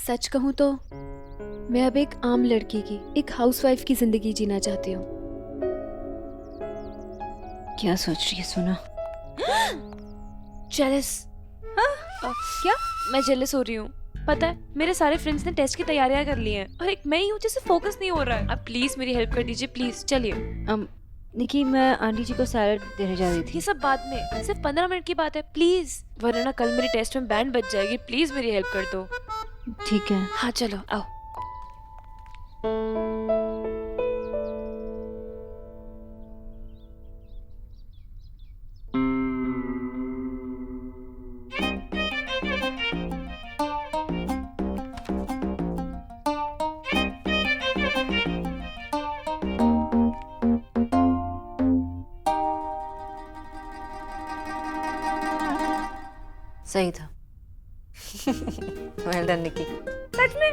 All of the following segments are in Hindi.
सच कहूँ तो मैं अब एक आम लड़की की, एक हाउसवाइफ की जिंदगी जीना चाहती हूँ। क्या सोच रही है सोना? जेलस। क्या? मैं जेलस हो रही हूँ। पता है मेरे सारे फ्रेंड्स ने टेस्ट की तैयारियां कर ली हैं और एक मैं ही हूँ जिसे फोकस नहीं हो रहा है। अब प्लीज मेरी हेल्प कर दीजिए, प्लीज। चलिए। निकी, मैं आंटी जी को सैलड देने जा रही थी। ये सब बाद में, सिर्फ 15 मिनट की बात है, प्लीज। वरना कल मेरी टेस्ट में बैंड बज जाएगी। प्लीज मेरी हेल्प कर दो। ठीक है। हाँ चलो आओ। सही था। वेल डन निकी। सच में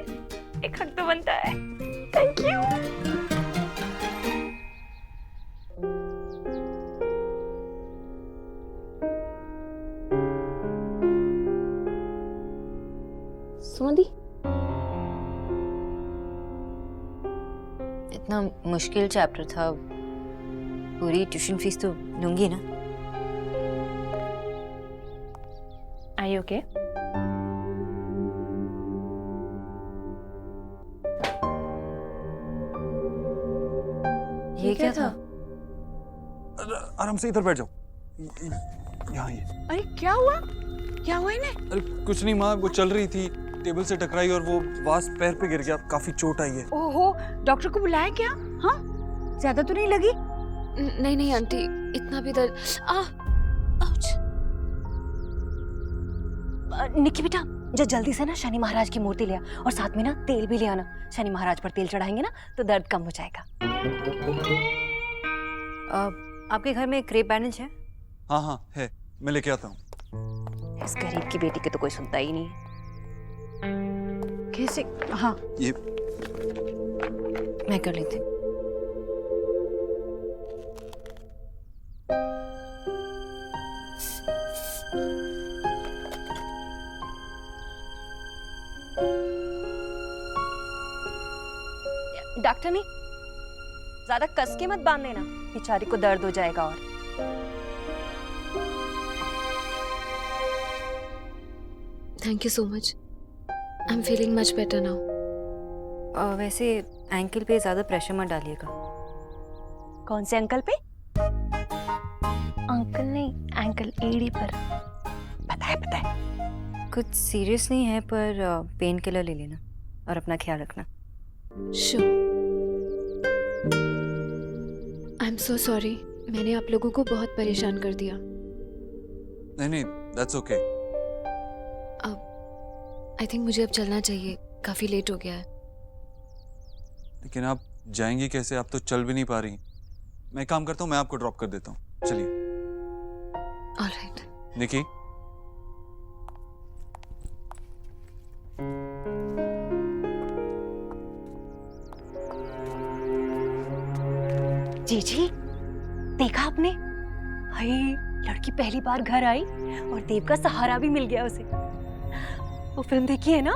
एक हक तो बनता है। Thank you. सुमंदी, इतना मुश्किल चैप्टर था, पूरी ट्यूशन फीस तो लूंगी ना? Are you okay? ये क्या था? आराम से इधर बैठ जाओ। यहाँ ये। अरे क्या हुआ इन्हें? अरे कुछ नहीं माँ, वो चल रही थी, टेबल से टकराई और वो वास पैर पे गिर गया, काफी चोट आई है। ओहो, डॉक्टर को बुलाया क्या? हाँ, ज्यादा तो नहीं लगी? नहीं नहीं आंटी, इतना भी दर्द। आउच। निकी बेटा, जो जल्दी से ना शनि महाराज की मूर्ति ले आ और साथ में ना तेल भी ले आना। शनि महाराज पर तेल चढ़ाएंगे ना तो दर्द कम हो जाएगा। आपके घर में क्रेप बैंडेज है? हाँ हाँ है, मैं लेके आता हूँ। इस गरीब की बेटी के तो कोई सुनता ही नहीं। कैसे? हाँ, ये मैं कर लेती हूँ। डॉक्टर नहीं, ज्यादा कस के मत बांध देना, बेचारी को दर्द हो जाएगा। और thank you so much. I am feeling much better now. वैसे एंकल पे ज्यादा प्रेशर मत डालिएगा। कौन से अंकल पे? अंकल नहीं, एंकल, एड़ी पर। पता है। कुछ सीरियस नहीं है, पर पेन किलर ले लेना और अपना ख्याल रखना। Sure. I am so sorry, मैंने आप लोगों को बहुत परेशान कर दिया। नहीं नहीं, दैट्स ओके। आई थिंक मुझे अब चलना चाहिए, काफी लेट हो गया है। लेकिन आप जाएंगी कैसे? आप तो चल भी नहीं पा रही। मैं एक काम करता हूँ, मैं आपको ड्रॉप कर देता हूँ, चलिए। ऑलराइट। निकी, जी, देखा आपने? हाय, लड़की पहली बार घर आई और देव का सहारा भी मिल गया उसे। वो फिल्म देखी है ना,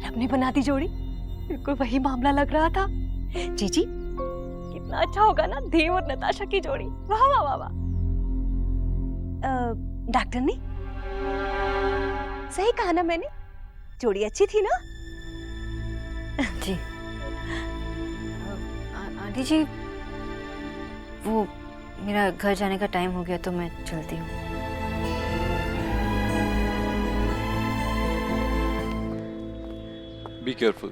रब ने बना दी जोड़ी, बिल्कुल वही मामला लग रहा था। जी, कितना अच्छा होगा ना देव और नताशा की जोड़ी। वाह वाह वाह वाह। डॉक्टर ने सही कहा ना मैंने? जोड़ी अच्छी थी ना? जी। आंटी जी, वो मेरा घर जाने का टाइम हो गया तो मैं चलती हूँ। Be careful.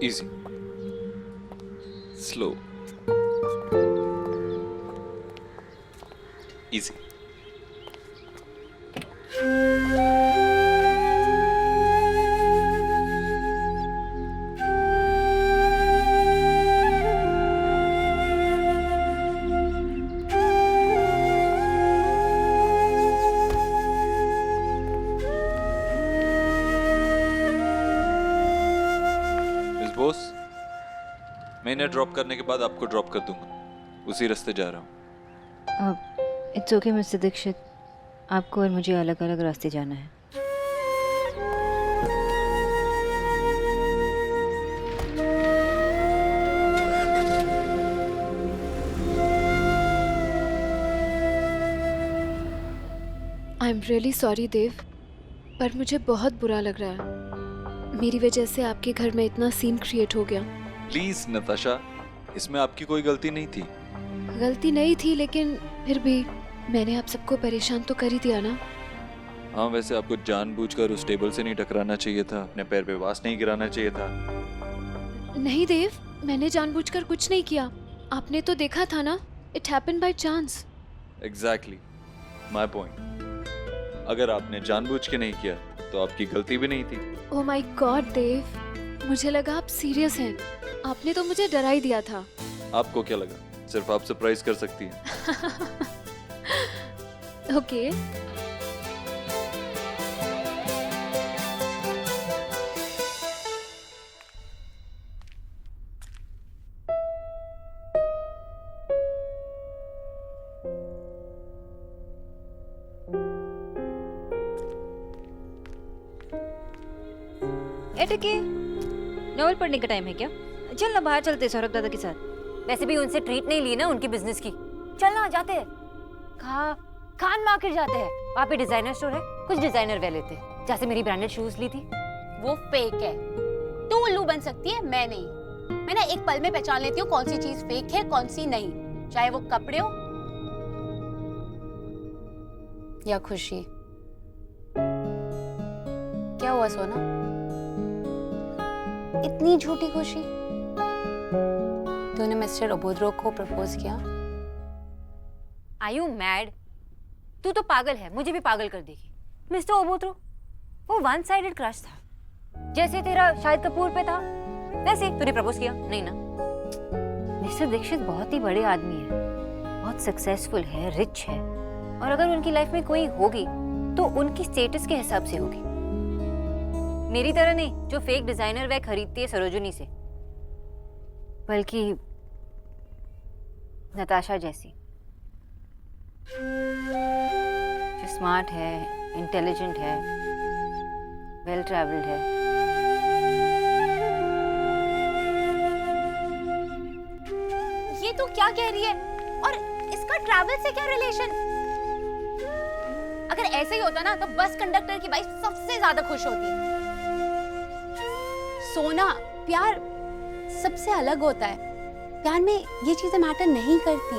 Easy. Slow. Easy. Bose, मैं इन्हें ड्रॉप करने के बाद आपको ड्रॉप कर दूंगा। उसी रास्ते जा रहा हूँ। इट्स ओके मिस्टर दीक्षित, आपको और मुझे अलग अलग रास्ते जाना है। आई एम रियली सॉरी देव, पर मुझे बहुत बुरा लग रहा है। मेरी वजह से आपके घर में इतना सीन क्रिएट हो गया। प्लीज नताशा, इसमें आपकी कोई गलती नहीं थी। गलती नहीं थी, लेकिन फिर भी मैंने आप सबको परेशान तो कर ही दिया ना। हाँ, वैसे आपको जानबूझकर उस टेबल से नहीं टकराना चाहिए था, अपने पैर पे वास नहीं गिराना चाहिए था। नहीं देव, मैंने जानबूझकर कुछ नहीं किया। आपने तो देखा था ना, it happened by chance. Exactly my point. अगर आपने जानबूझ के नहीं किया तो आपकी गलती भी नहीं थी। ओह माय गॉड देव, मुझे लगा आप सीरियस हैं। आपने तो मुझे डरा ही दिया था। आपको क्या लगा सिर्फ आप सरप्राइज कर सकती हैं? ओके। एटके, नॉवल पढ़ने का टाइम है क्या? चल ना बाहर चलते सौरभ दादा के साथ। वैसे भी उनसे ट्रीट नहीं ली ना उनकी बिजनेस की। चल ना जाते हैं। खान मार्केट जाते हैं, वहाँ पे डिजाइनर स्टोर है, कुछ डिजाइनर वेयर लेते हैं। जैसे मेरी ब्रांडेड शूज ली थी। वो फेक है। तू उल्लू बन सकती है, मैं नहीं। मैं ना एक पल में पहचान लेती हूँ कौन सी चीज फेक है कौन सी नहीं, चाहे वो कपड़े हो या खुशी। क्या हुआ सोना, इतनी झूठी खुशी? तूने मिस्टर अबोध्रो को प्रपोज किया? Are you mad? तू तो पागल है, मुझे भी पागल कर देगी। मिस्टर अबोध्रो, वो वन साइडेड क्रश था। जैसे तेरा शाहिद कपूर पे था, वैसे तूने प्रपोज किया नहीं ना? मिस्टर दीक्षित बहुत ही बड़े आदमी है, बहुत सक्सेसफुल है, रिच है, और अगर उनकी लाइफ में कोई होगी तो उनकी स्टेटस के हिसाब से होगी। मेरी तरह नहीं जो फेक डिजाइनर वेयर खरीदती है सरोजिनी से, बल्कि नताशा जैसी, जो स्मार्ट है, इंटेलिजेंट है, वेल ट्रैवल्ड है। ये तू क्या कह रही है? और इसका ट्रैवल से क्या रिलेशन? अगर ऐसे ही होता ना तो बस कंडक्टर की वाइफ सबसे ज्यादा खुश होती। सोना, प्यार सबसे अलग होता है। प्यार में ये चीजें मैटर नहीं करती।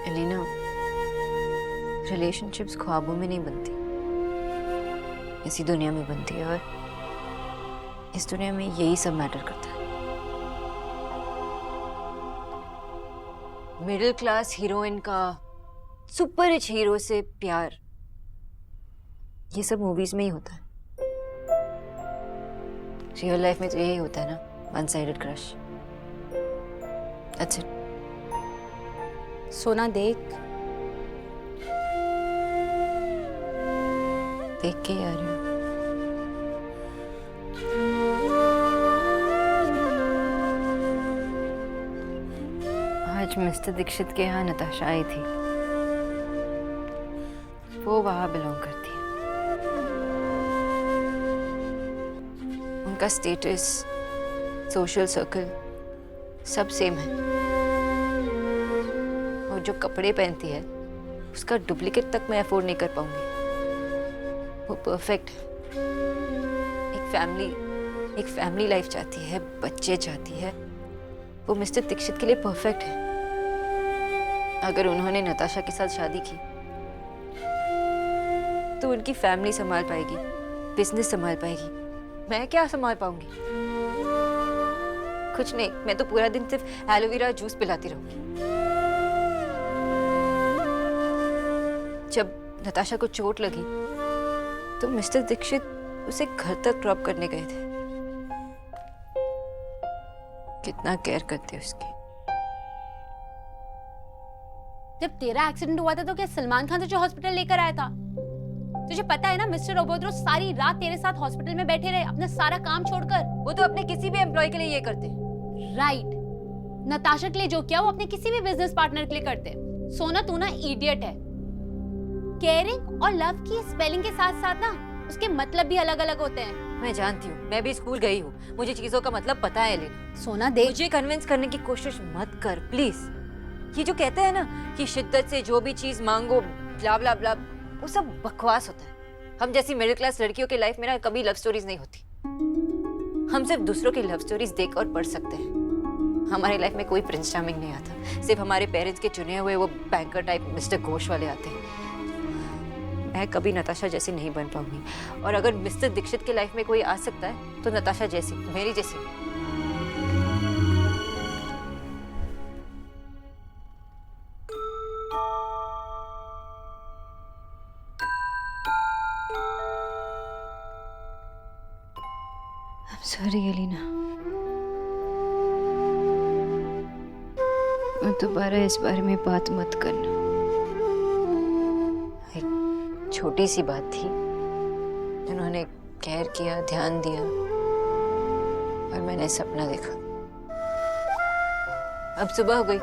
एलिना, रिलेशनशिप्स ख्वाबों में नहीं बनती, इसी दुनिया में बनती है, और इस दुनिया में यही सब मैटर करता है। मिडिल क्लास हीरोइन का सुपर रिच हीरो से प्यार, ये सब मूवीज में ही होता है। रियल लाइफ में तो यही होता है ना, one sided crush. That's it. सोना देख के ही आ रही हूँ। आज मिस्टर दीक्षित के यहाँ नताशा आई थी, वो वहाँ बिलोंग करती है। उनका स्टेटस, सोशल सर्कल सब सेम है, और जो कपड़े पहनती है उसका डुप्लीकेट तक मैं अफोर्ड नहीं कर पाऊंगी। वो परफेक्ट है। एक फैमिली लाइफ चाहती है, बच्चे चाहती है। वो मिस्टर दीक्षित के लिए परफेक्ट है। अगर उन्होंने नताशा के साथ शादी की तो उनकी फैमिली संभाल पाएगी, बिजनेस संभाल पाएगी। मैं क्या संभाल पाऊंगी? कुछ नहीं, मैं तो पूरा दिन सिर्फ एलोवेरा जूस पिलाती रहूंगी। जब नताशा को चोट लगी तो मिस्टर दीक्षित उसे घर तक ड्रॉप करने गए थे। कितना केयर करते उसकी। जब तेरा एक्सीडेंट हुआ था तो क्या सलमान खान तुझे हॉस्पिटल लेकर आया था? तुझे पता है ना मिस्टर ओबोद्रो सारी रात तेरे साथ हॉस्पिटल में बैठे रहे अपना सारा काम छोड़कर। वो तो अपने किसी भी एम्प्लॉय के लिए ये करते। राइट, नताशा के लिए जो किया वो अपने किसी भी बिजनेस पार्टनर के लिए करते। सोना, तू ना इडियट है। केयरिंग और लव की स्पेलिंग के साथ साथ ना उसके मतलब भी अलग अलग होते हैं। मैं जानती हूँ, मैं भी स्कूल गई हूँ, मुझे चीजों का मतलब पता है। लेकिन सोना देख, मुझे कन्विंस करने की कोशिश मत कर प्लीज। ये जो कहते हैं ना कि शिद्दत से जो भी चीज मांगो ब्ला ब्ला ब्ला, वो सब बकवास होता है। हम जैसी मिडिल क्लास लड़कियों की लाइफ में ना कभी लव स्टोरीज नहीं होती। हम सिर्फ दूसरों की लव स्टोरीज देख और पढ़ सकते हैं। हमारी लाइफ में कोई प्रिंस चार्मिंग नहीं आता, सिर्फ हमारे पेरेंट्स के चुने हुए वो बैंकर टाइप मिस्टर घोष वाले आते हैं। मैं कभी नताशा जैसी नहीं बन पाऊंगी, और अगर मिस्टर दीक्षित की लाइफ में कोई आ सकता है तो नताशा जैसी, मेरी जैसी। सॉरी एलिना, दोबारा इस बारे में बात मत करना। एक छोटी सी बात थी, उन्होंने केयर किया, ध्यान दिया, और मैंने सपना देखा। अब सुबह हो गई,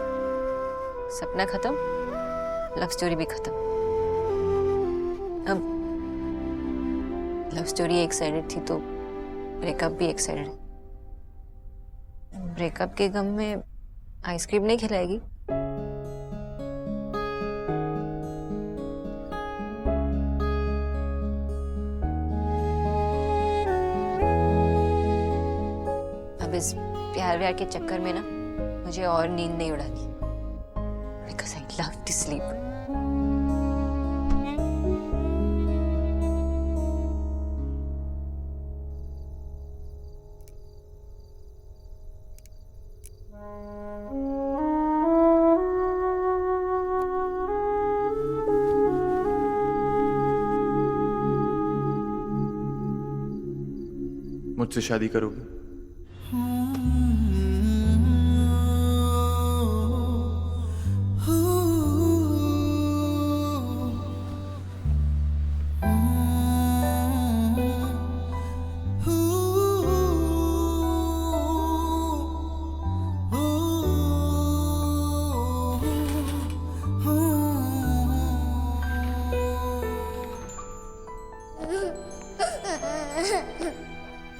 सपना खत्म, लव स्टोरी भी खत्म। अब लव स्टोरी एक साइडेड थी तो ब्रेकअप भी एक साइडेड है। ब्रेकअप के गम में आइसक्रीम नहीं खिलाएगी? अब इस प्यार व्यार के चक्कर में ना मुझे और नींद नहीं उड़ानी, because I love to sleep. मुझसे शादी करोगे?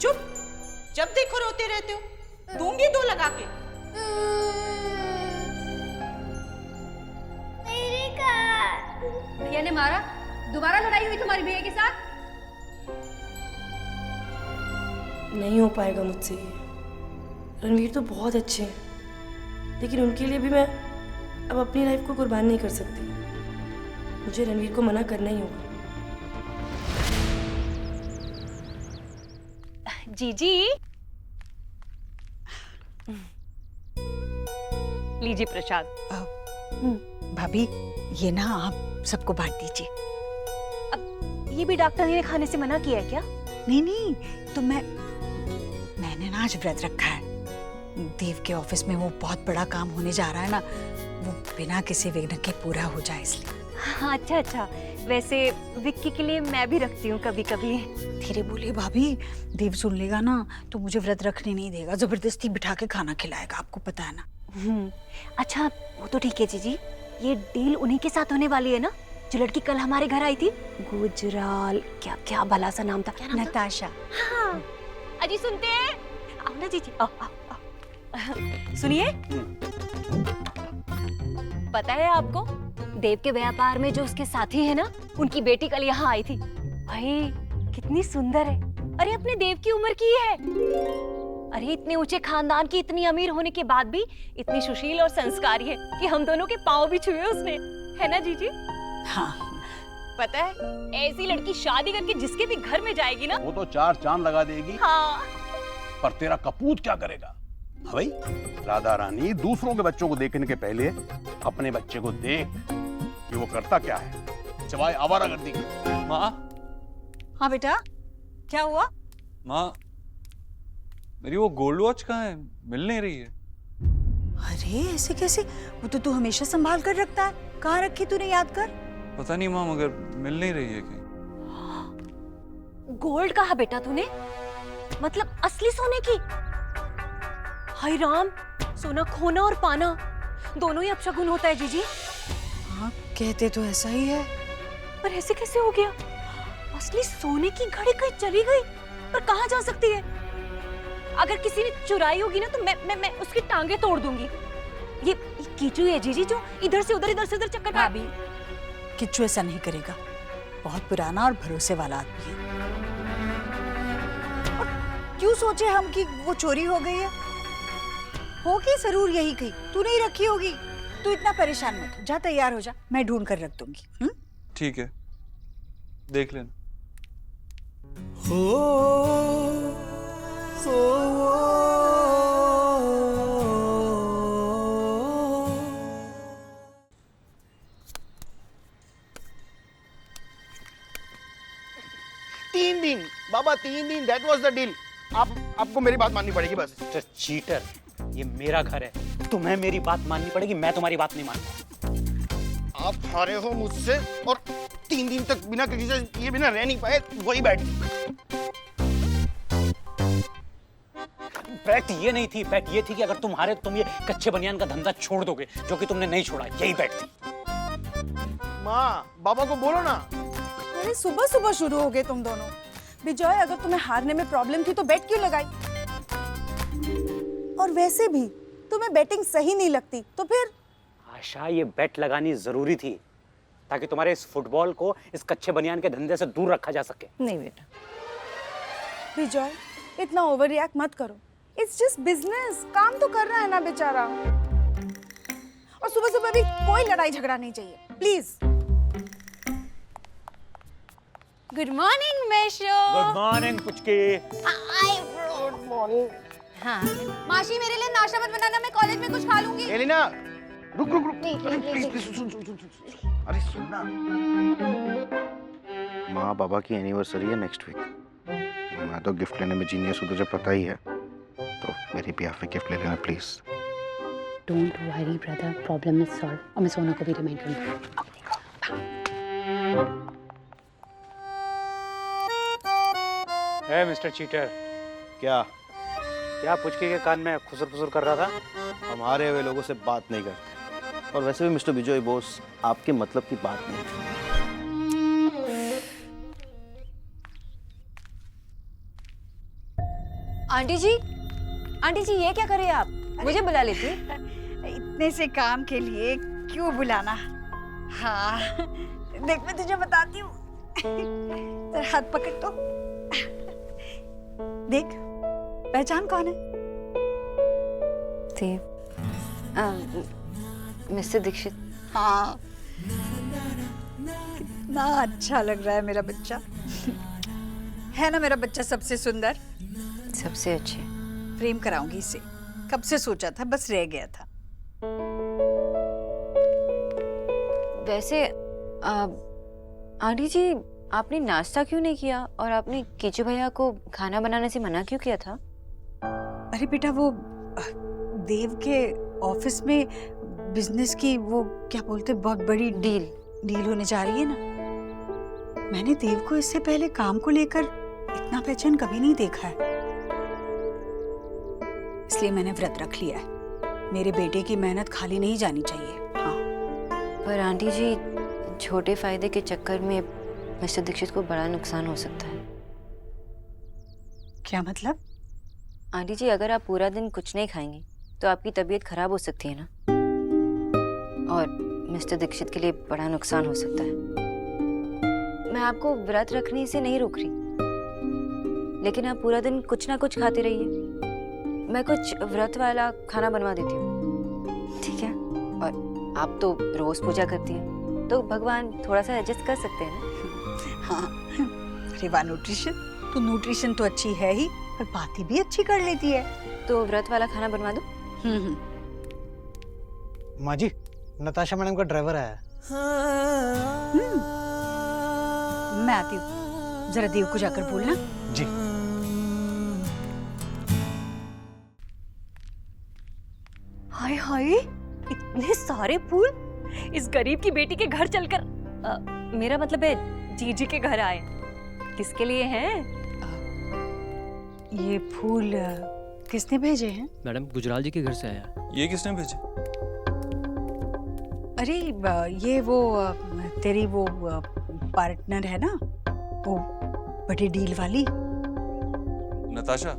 चुप, जब देखो रोते रहते हो। दूंगी दो लगा के। भैया ने मारा? दोबारा लड़ाई हुई तुम्हारी भैया के साथ? नहीं हो पाएगा मुझसे ये। रणवीर तो बहुत अच्छे हैं, लेकिन उनके लिए भी मैं अब अपनी लाइफ को कुर्बान नहीं कर सकती। मुझे रणवीर को मना करना ही होगा। जीजी, लीजिए प्रसाद। भाभी, ये ना आप सबको बांट दीजिए। अब ये भी डॉक्टर ने खाने से मना किया है क्या? नहीं नहीं, तो मैंने ना आज व्रत रखा है। देव के ऑफिस में वो बहुत बड़ा काम होने जा रहा है ना, वो बिना किसी विघ्न के पूरा हो जाए इसलिए। हाँ, अच्छा अच्छा। वैसे विक्की के लिए मैं भी रखती हूँ कभी कभी। धीरे बोलिए भाभी, देव सुन लेगा ना तो मुझे व्रत रखने नहीं देगा, जबरदस्ती बिठा के खाना खिलाएगा, आपको पता है ना। अच्छा, वो तो ठीक है जीजी। ये डील उन्हीं के साथ होने वाली है ना, जो लड़की कल हमारे घर आई थी? गुजराल, क्या क्या भला सा नाम था? नताशा। हाँ। अजी सुनते हैं? आओ ना जीजी, आओ आओ आओ। सुनिए, पता है आपको देव के व्यापार में जो उसके साथी है ना, उनकी बेटी कल यहाँ आई थी। भाई कितनी सुंदर है। अरे अपने देव की उम्र की है। अरे इतने ऊंचे खानदान की, इतनी अमीर होने के बाद भी इतनी सुशील और संस्कारी है कि हम दोनों के पांव भी छुए उसने, है ना जीजी? हाँ। पता है, ऐसी लड़की शादी करके जिसके भी घर में जाएगी ना, वो तो चार चांद लगा देगी। हाँ। पर तेरा कपूत क्या करेगा? हाँ भाई, राधा रानी, दूसरों के बच्चों को देखने के पहले अपने बच्चे को देख कि वो करता क्या है, सिवाय आवारागर्दी की। माँ। हाँ बेटा, क्या हुआ? माँ, मेरी वो गोल्ड वॉच कहाँ है? मिल नहीं रही है। अरे ऐसे कैसे? वो तो तू हमेशा संभाल कर रखता है, कहाँ रखी तूने, याद कर। पता नहीं माँ, मगर मिल नहीं रही है कहीं। गोल्ड कहा बेटा तूने? मतलब असली सोने की? हाय राम, सोना खोना और पाना दोनों ही अपशगुन होता है जीजी। हाँ, कहते तो ऐसा ही है। पर ऐसे कैसे हो गया? असली सोने की घड़ी कहीं चली गई, पर कहाँ जा सकती है? अगर किसी ने चुराई होगी ना तो मैं उसकी टांगे तोड़ दूंगी। ये कीचू है जीजी जो इधर से उधर चक्कर का। भाभी, किच्चू ऐसा नहीं करेगा। बहुत पुराना और भरोसे वाला आदमी है। और क्यों सोचे हम कि वो चोरी हो गई है? होगी जरूर यही कहीं, तू नहीं रखी होगी। तू इतना परेशान मत हो, जा तैयार हो जा, मैं ढूंढ कर रख दूंगी। ठीक है, देख लेना। तीन दिन बाबा, 3 दिन, दैट वाज द डील। आपको मेरी बात माननी पड़ेगी बस। चीटर, ये मेरा घर है, तुम्हें मेरी बात माननी पड़ेगी, मैं तुम्हारी बात नहीं मानूंगा। आप हारे हो मुझसे और 3 दिन तक बिना किसी से ये बिना रह नहीं पाए, वही बैठ। बैठ ये नहीं थी, बैठ ये थी कि अगर तुम हारे तुम ये कच्चे बनियान का धंधा छोड़ दोगे, जो कि तुमने नहीं छोड़ा, यही बैठ थी। माँ, बाबा को बोलो ना। अरे सुबह सुबह शुरू हो गए तुम दोनों। विजय, अगर तुम्हें हारने में प्रॉब्लम थी तो बेट क्यों लगाई? और वैसे भी तुम्हें बैटिंग सही नहीं लगती, तो फिर? आशा, ये बेट लगानी जरूरी थी ताकि तुम्हारे इस फुटबॉल को इस कच्चे बनियान के धंधे से दूर रखा जा सके। नहीं बेटा। विजय, इतना ओवर रिएक्ट मत करो। इट्स जस्ट बिजनेस, काम तो कर रहा है ना बेचारा। और सुबह सुबह भी कोई लड़ाई झगड़ा नहीं चाहिए, प्लीज। गुड मॉर्निंग मेशो। गुड मॉर्निंग पुचके। Good morning. हाँ, मासी मेरे लिए नाश्ता मत बनाना, मैं कॉलेज में कुछ खा लूंगी। एलिना, रुक। प्लीज सुन। अरे सुनना। माँ बाबा की एनिवर्सरी है नेक्स्ट वीक। मैं तो गिफ्ट लेने में जीनियस हूँ, तुझे पता ही है। तो मेरी बिहाफ पे गिफ्ट ले लेना please. Don't worry brother, problem is solve. और मैं सोना को भी रिमाइंड करूंगी। ए मिस्टर चीटर, क्या पुचके के कान में खुसर फुसर कर रहा था? हम हारे हुए लोगों से बात नहीं करते, और वैसे भी मिस्टर विजय बोस, आपके मतलब की बात नहीं है। आंटी जी ये क्या कर रहे हैं आप? मुझे बुला लेती। इतने से काम के लिए क्यों बुलाना? हाँ, देख मैं तुझे बताती हूँ। तेरा हाथ पकड़ तो देख, पहचान कौन है? मिस्टर दीक्षित। हाँ, कितना अच्छा लग रहा है मेरा बच्चा। है ना मेरा बच्चा सबसे सुंदर, सबसे अच्छे। प्रेम कराऊंगी इसे, कब से सोचा था, बस रह गया था। वैसे आंटी जी, आपने नाश्ता क्यों नहीं किया और आपने कीचू भैया को खाना बनाने से मना क्यों किया था? अरे बेटा, वो देव के ऑफिस में बिजनेस की वो क्या बोलते, बहुत बड़ी डील होने जा रही है ना। मैंने देव को इससे पहले काम को लेकर इतना बेचैन कभी नहीं देखा है, इसलिए मैंने व्रत रख लिया है। मेरे बेटे की मेहनत खाली नहीं जानी चाहिए। हाँ, पर आंटी जी, छोटे फायदे के चक्कर में मिस्टर दीक्षित को बड़ा नुकसान हो सकता है। क्या मतलब? आंटी जी, अगर आप पूरा दिन कुछ नहीं खाएंगे तो आपकी तबीयत खराब हो सकती है ना, और मिस्टर दीक्षित के लिए बड़ा नुकसान हो सकता है। मैं आपको व्रत रखने से नहीं रोक रही, लेकिन आप पूरा दिन कुछ ना कुछ खाते रहिए। मैं कुछ व्रत वाला खाना बनवा देती हूँ, ठीक है? और आप तो रोज पूजा करती हैं, तो भगवान थोड़ा सा एडजस्ट कर सकते हैं ना। हाँ, अरे वाह न्यूट्रिशन, तो न्यूट्रिशन तो अच्छी है ही, पर बातें भी अच्छी कर लेती है। तो व्रत वाला खाना बनवा दो। माँ जी, नताशा मैडम का ड्राइवर आया है। मैं आती हूँ, जरा देव को जाकर बोलना। जी। हाय हाय, इतने सारे फूल इस गरीब की बेटी के घर चलकर, मेरा मतलब है जीजी के घर आए। किसके लिए हैं? ये फूल किसने भेजे हैं? मैडम, गुजराल जी के घर से आया। ये किसने भेजे? अरे ये वो तेरी वो पार्टनर है ना, वो बड़ी डील वाली, नताशा।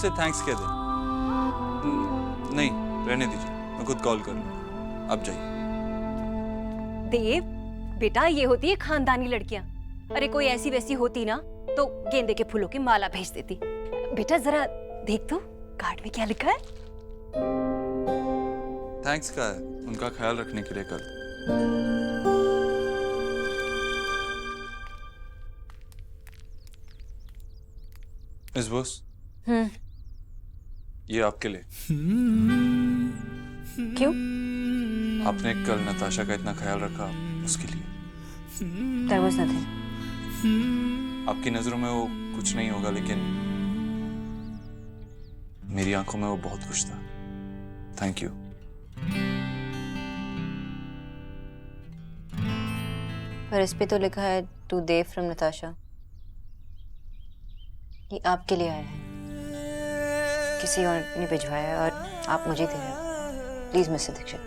उनसे थैंक्स कह दें। नहीं, रहने दीजिए, मैं खुद कॉल कर लूँगा। आप जाइए। देव बेटा, ये होती है खानदानी लड़कियां। अरे कोई ऐसी वैसी होती ना तो गेंदे के फूलों की माला भेज देती। बेटा जरा देख तो कार्ड में क्या लिखा है। थैंक्स का है उनका ख्याल रखने के लिए कल। मिस बोस, ये आपके लिए। क्यों? आपने कल नताशा का इतना ख्याल रखा, उसके लिए। There was nothing. आपकी नजरों में वो कुछ नहीं होगा, लेकिन मेरी आंखों में वो बहुत कुछ था। Thank you. पर इस पे तो लिखा है टू देव फ्रॉम नताशा। ये आपके लिए आया है, किसी और ने भिजवाया है और आप मुझे दे रहे हो। Please mister Dixit.